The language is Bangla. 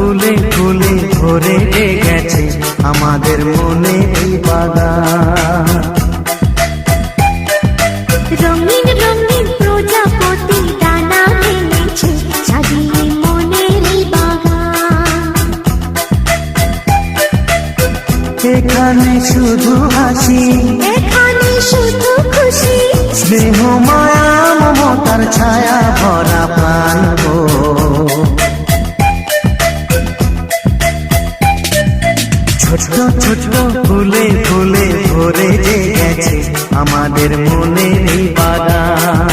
ফুলে ফুলে ভরে গেছে আমাদের মনে এই বাগান। রঙিন রঙিন প্রজাপতি ডানা মেলেছে সাজিয়ে মনের এই বাগান। এখানে শুধু হাসি, এখানে শুধু খুশি, স্নেহ মায়া মমতার ছায়া ভরা প্রাণ গো। ছোট ছোট ফুলে ফুলে ভরে গেছে আমাদের মনে এই বাগান।